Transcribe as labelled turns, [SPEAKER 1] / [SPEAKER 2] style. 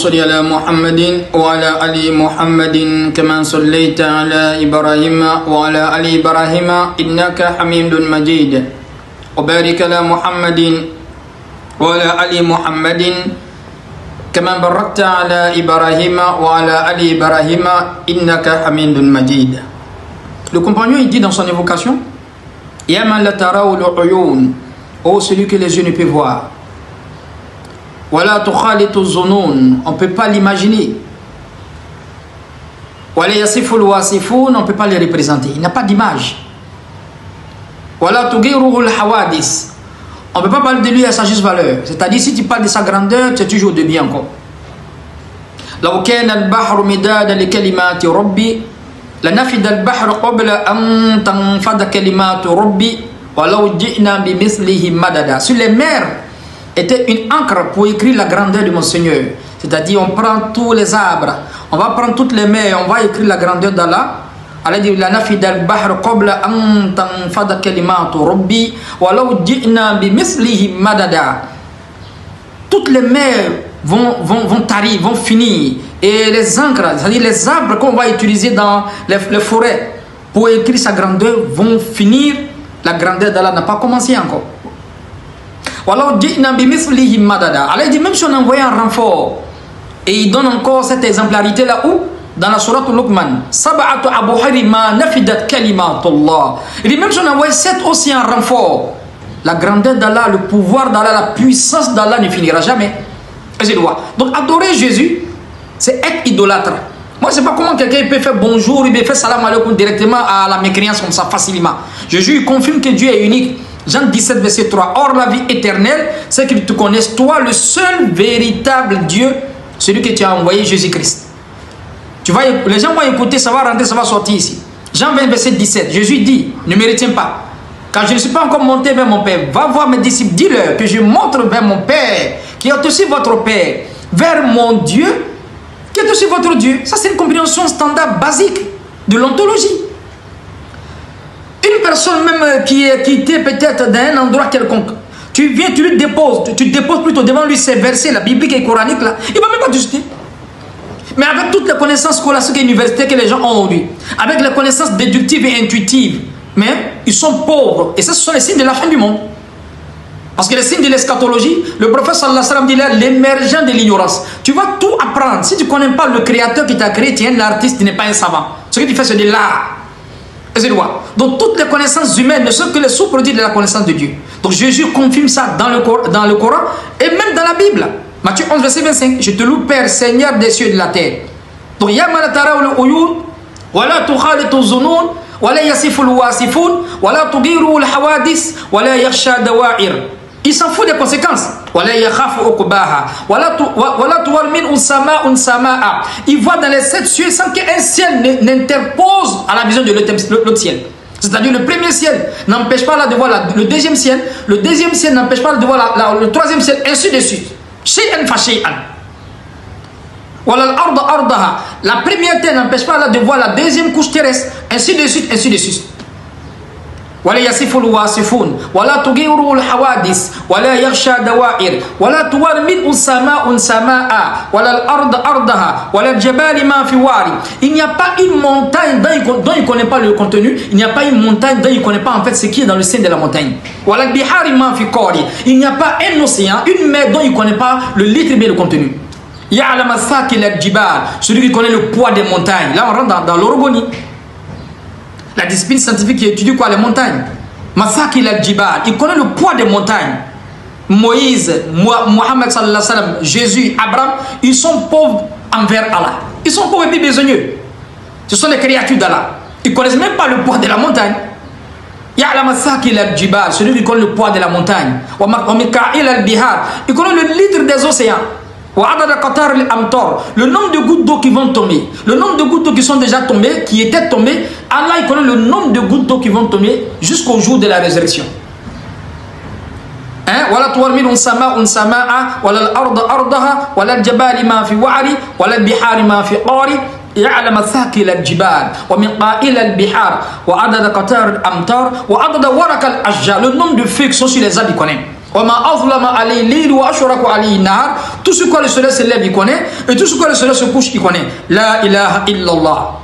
[SPEAKER 1] صل على محمد وعلى آل محمد كما صليت على إبراهيم وعلى آل إبراهيم إنك حميد مجيد وبارك على محمد وعلى آل محمد كما باركت على إبراهيم وعلى آل إبراهيم إنك حميد مجيد. Le compagnon il dit dans son évocation Ya man la taraw l'uyun, ô celui que les yeux ne peuvent voir. Wala tukhalitu zunun, on ne peut pas l'imaginer. Wala yasifu al-wasifun, on ne peut pas les représenter. Il n'a pas d'image. Wala tugiruhu al-hawadis, on ne peut pas parler de lui à sa juste valeur. C'est-à-dire, si tu parles de sa grandeur, tu es toujours de bien encore. Law kana al-bahru midada li kalimati rabbi lanafida al-bahru qabla an tanfada kalimatu rabbi walau ji'na bimithlihi madada. Sur les mers était une encre pour écrire la grandeur de mon Seigneur. C'est-à-dire, on prend tous les arbres, on va prendre toutes les mers, on va écrire la grandeur d'Allah. Allah dit la nafida al-bahr qabla an tanfada kalimatu rabbi walau ji'na bimithlihi madada. Toutes les mers vont tarir, vont finir, et les encres, c'est-à-dire les arbres qu'on va utiliser dans les forêts pour écrire sa grandeur vont finir. La grandeur d'Allah n'a pas commencé encore. Allah dit même si on envoie un renfort, et il donne encore cette exemplarité là où dans la sourate Luqman, sab'atu abhari ma nafidat kalimatullah. Il dit même si on envoie 7 aussi un renfort, la grandeur d'Allah, le pouvoir d'Allah, la puissance d'Allah ne finira jamais. Donc adorer Jésus, c'est être idolâtre. Moi je ne sais pas comment quelqu'un peut faire bonjour, il peut faire salam alaikum directement à la mécréance comme ça facilement. Jésus confirme que Dieu est unique. Jean 17 verset 3. Or la vie éternelle, c'est que tu te connaisses toi le seul véritable Dieu, celui que tu as envoyé, Jésus-Christ. Tu vas, les gens vont écouter, ça va rentrer, ça va sortir ici. Jean 20 verset 17. Jésus dit, ne me retiens pas. Quand je ne suis pas encore monté vers mon Père, va voir mes disciples, dis-leur que je montre vers mon Père, qui est aussi votre Père, vers mon Dieu, qui est aussi votre Dieu. Ça c'est une compréhension standard basique de l'ontologie. Une personne même qui est quittée peut-être d'un endroit quelconque, tu viens, tu lui déposes, tu déposes plutôt devant lui ces versets, la biblique et coranique là, il ne va même pas discuter. Mais avec toutes les connaissances scolastiques et universitaires que les gens ont aujourd'hui, avec les connaissances déductives et intuitives, mais ils sont pauvres. Et ça, ce sont les signes de la fin du monde. Parce que les signes de l'eschatologie, le prophète sallallahu alayhi wa sallam dit là, l'émergence de l'ignorance. Tu vas tout apprendre. Si tu ne connais pas le créateur qui t'a créé, tu es un artiste, tu n'es pas un savant. Ce que tu fais, c'est de l'art. Donc toutes les connaissances humaines ne sont que les sous-produits de la connaissance de Dieu. Donc Jésus confirme ça dans le Coran et même dans la Bible. Matthieu 11 verset 25. Je te loue Père, Seigneur des cieux et de la terre. Donc ya man taraw al-uyun wala tukhalitu zunun wala yasifu al-wasifun wala tugiru al-hawadis wala yakhsha dawa'ir. Il s'en fout des conséquences. Il voit dans les 7 cieux sans qu'un ciel n'interpose à la vision de l'autre ciel. C'est-à-dire le premier ciel n'empêche pas là de voir le deuxième ciel. Le deuxième ciel n'empêche pas de voir le troisième ciel, ainsi de suite. La première terre n'empêche pas là de voir la deuxième couche terrestre, ainsi de suite, ainsi de suite. ولا يصف الواصفون ولا تغير الحوادث ولا يغشى دوائر ولا توار منه السماء سماء ولا الأرض أرضها ولا الجبال ما في واري. Il n'y a pas une montagne dont il ne connaît pas le contenu. Il n'y a pas une montagne dont il ne connaît pas en fait ce qui est dans le sein de la montagne. ولا البحار ما في قاري. Il n'y a pas un océan, une mer dont il ne connaît pas le litre et le contenu. يعلم ثاقل الجبال. Celui qui connaît le poids des montagnes. Là on rentre dans l'orgonie. La discipline scientifique qui étudie quoi? Les montagnes. Masakil al-Jibal, il connaît le poids des montagnes. Moïse, Mohammed sallallahu alayhi wa sallam, Jésus, Abraham, ils sont pauvres envers Allah. Ils sont pauvres et besogneux. Ce sont les créatures d'Allah. Ils ne connaissent même pas le poids de la montagne. Ya'lam masakil al-Jibal, celui qui connaît le poids de la montagne. Wa mika'il al-Bihar, il connaît le litre des océans. Le nombre de gouttes d'eau qui vont tomber, le nombre de gouttes d'eau qui sont déjà tombées, qui étaient tombées, Allah il connaît le nombre de gouttes d'eau qui vont tomber jusqu'au jour de la résurrection. يعلم ثاقل الجبال ومقائل البحار وعدد قطار الأمطار وعدد ورق الأشجار. Le nombre de feuilles qui sont sur les arbres, il connaît. Tout ce quoi le soleil se lève, il connaît. Et tout ce quoi le soleil se couche, il connaît. La ilaha illallah.